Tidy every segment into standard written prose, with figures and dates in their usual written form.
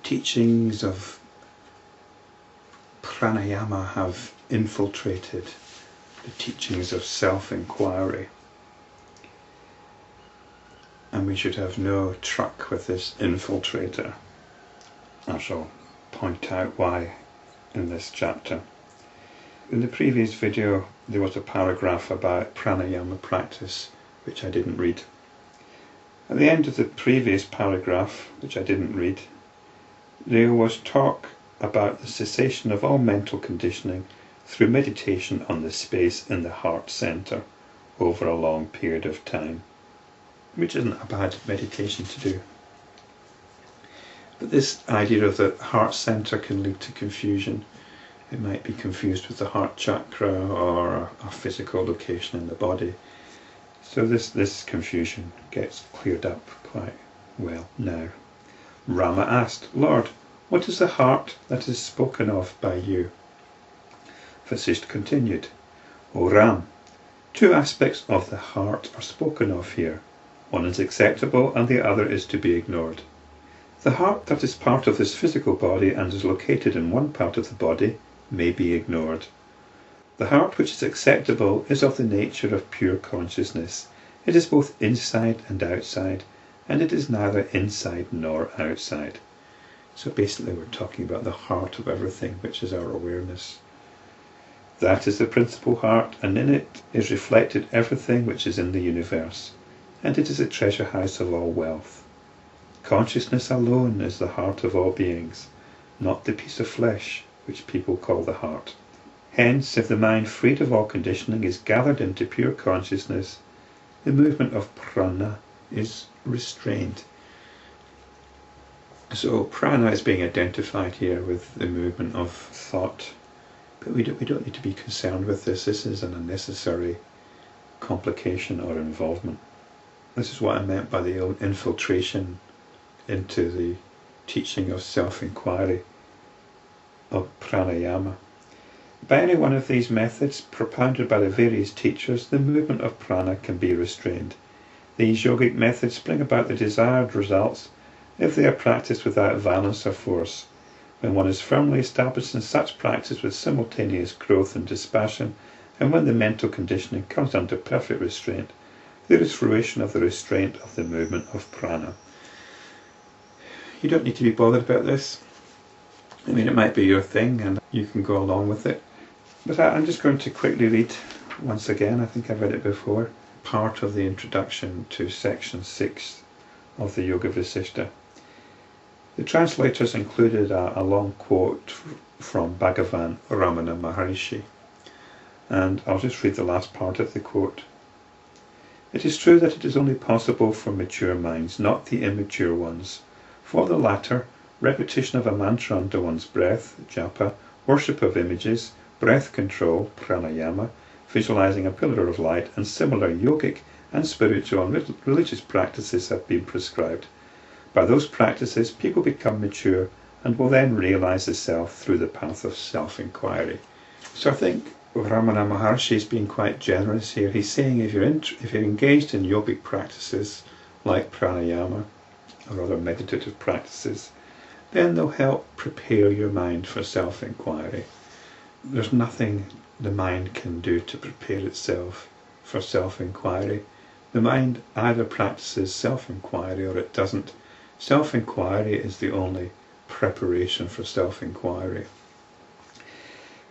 teachings of Pranayama have infiltrated the teachings of self-enquiry, and we should have no truck with this infiltrator. I shall point out why in this chapter. In the previous video there was a paragraph about pranayama practice which I didn't read. At the end of the previous paragraph, which I didn't read, there was talk about the cessation of all mental conditioning through meditation on the space in the heart centre over a long period of time, which isn't a bad meditation to do. But this idea of the heart centre can lead to confusion. It might be confused with the heart chakra or a physical location in the body. So this confusion gets cleared up quite well now. Rama asked, "Lord, what is the heart that is spoken of by you?" Vasishta continued, "O Ram, two aspects of the heart are spoken of here. One is acceptable and the other is to be ignored. The heart that is part of this physical body and is located in one part of the body may be ignored. The heart which is acceptable is of the nature of pure consciousness. It is both inside and outside, and it is neither inside nor outside." So basically we're talking about the heart of everything, which is our awareness. That is the principal heart, and in it is reflected everything which is in the universe, and it is a treasure house of all wealth. Consciousness alone is the heart of all beings, not the piece of flesh which people call the heart. Hence, if the mind freed of all conditioning is gathered into pure consciousness, the movement of prana is restrained. So prana is being identified here with the movement of thought, but we don't need to be concerned with this. This is an unnecessary complication or involvement. This is what I meant by the infiltration into the teaching of self-enquiry of pranayama. By any one of these methods propounded by the various teachers, the movement of prana can be restrained. These yogic methods bring about the desired results if they are practiced without violence or force. When one is firmly established in such practice with simultaneous growth and dispassion, and when the mental conditioning comes under perfect restraint, there is fruition of the restraint of the movement of prana. You don't need to be bothered about this. I mean, it might be your thing and you can go along with it. But I'm just going to quickly read once again, I think I've read it before, part of the introduction to section 6 of the Yoga Vasishta. The translators included a long quote from Bhagavan Ramana Maharshi, and I'll just read the last part of the quote. "It is true that it is only possible for mature minds, not the immature ones. For the latter, repetition of a mantra under one's breath, japa, worship of images, breath control, pranayama, visualizing a pillar of light, and similar yogic and spiritual and religious practices have been prescribed. By those practices, people become mature and will then realize the self through the path of self-enquiry." So I think Ramana Maharshi is being quite generous here. He's saying if you're engaged in yogic practices like pranayama or other meditative practices, then they'll help prepare your mind for self-enquiry. There's nothing the mind can do to prepare itself for self-enquiry. The mind either practices self-enquiry or it doesn't. Self-enquiry is the only preparation for self-enquiry.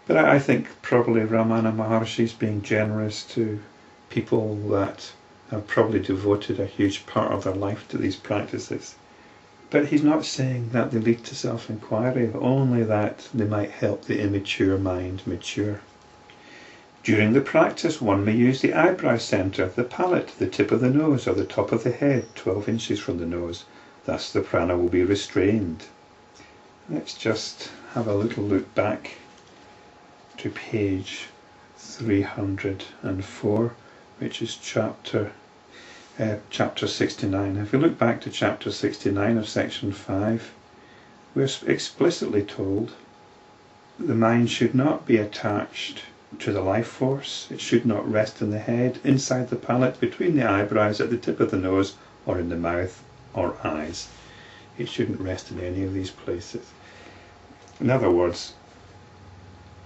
But I think probably Ramana Maharshi is being generous to people that have probably devoted a huge part of their life to these practices. But he's not saying that they lead to self-enquiry, only that they might help the immature mind mature. During the practice, one may use the eyebrow centre, the palate, the tip of the nose, or the top of the head, 12 inches from the nose. Thus the prana will be restrained. Let's just have a little look back to page 304, which is chapter 69. If we look back to chapter 69 of section 5, we're explicitly told the mind should not be attached to the life force. It should not rest in the head, inside the palate, between the eyebrows, at the tip of the nose, or in the mouth or eyes. It shouldn't rest in any of these places. In other words,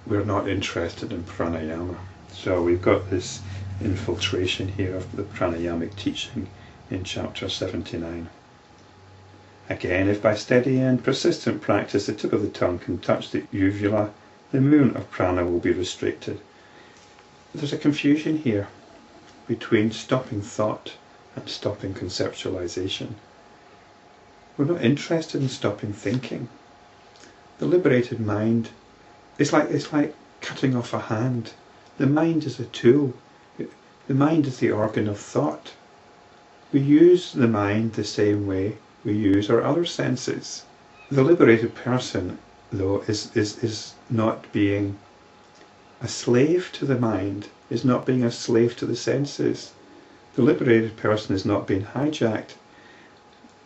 we're not interested in pranayama. So we've got this infiltration here of the pranayamic teaching in chapter 79. Again, if by steady and persistent practice the tip of the tongue can touch the uvula, the movement of prana will be restricted. There's a confusion here between stopping thought and stopping conceptualization. We're not interested in stopping thinking. The liberated mind is like cutting off a hand. The mind is a tool. The mind is the organ of thought. We use the mind the same way we use our other senses. The liberated person, though, is not being a slave to the mind, is not being a slave to the senses. The liberated person is not being hijacked.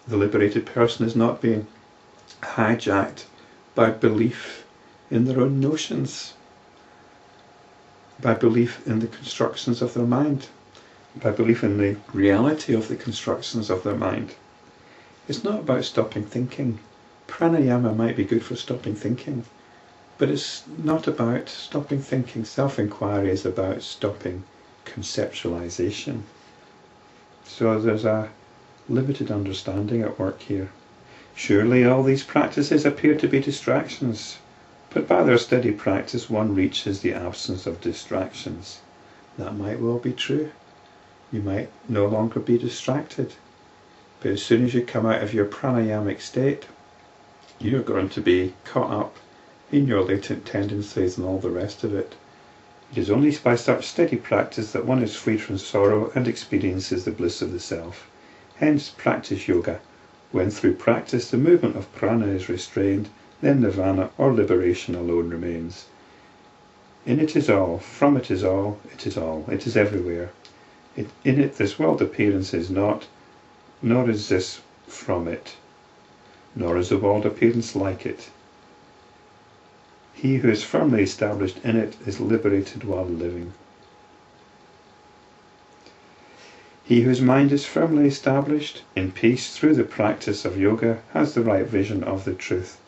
The liberated person is not being hijacked by belief in their own notions, by belief in the constructions of their mind, by belief in the reality of the constructions of their mind. It's not about stopping thinking. Pranayama might be good for stopping thinking, but it's not about stopping thinking. Self-enquiry is about stopping conceptualization. So there's a limited understanding at work here. Surely all these practices appear to be distractions, but by their steady practice one reaches the absence of distractions. That might well be true. You might no longer be distracted, but as soon as you come out of your pranayamic state, you're going to be caught up in your latent tendencies and all the rest of it. It is only by such steady practice that one is freed from sorrow and experiences the bliss of the self. Hence practice yoga. When through practice the movement of prana is restrained, then nirvana or liberation alone remains. In it is all, from it is all, it is all, it is everywhere. In it this world appearance is not, nor is this from it, nor is the world appearance like it. He who is firmly established in it is liberated while living. He whose mind is firmly established in peace through the practice of yoga has the right vision of the truth.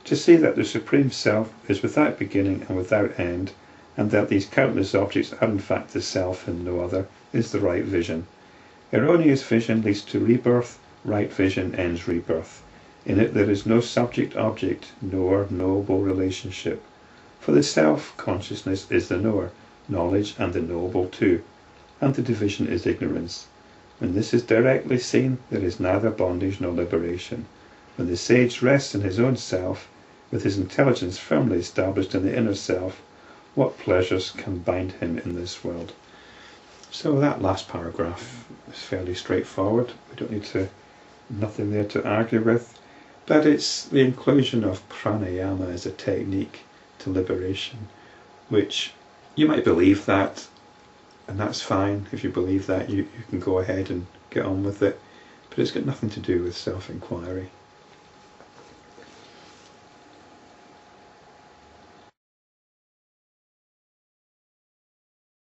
To see that the Supreme Self is without beginning and without end, and that these countless objects are in fact the Self and no other, is the right vision. Erroneous vision leads to rebirth, right vision ends rebirth. In it there is no subject-object, nor knowable relationship. For the self-consciousness is the knower, knowledge and the knowable too, and the division is ignorance. When this is directly seen, there is neither bondage nor liberation. When the sage rests in his own self, with his intelligence firmly established in the inner self, what pleasures can bind him in this world? So that last paragraph is fairly straightforward. We don't need nothing there to argue with. But it's the inclusion of pranayama as a technique to liberation, which you might believe that, and that's fine. If you believe that, you can go ahead and get on with it. But it's got nothing to do with self-enquiry.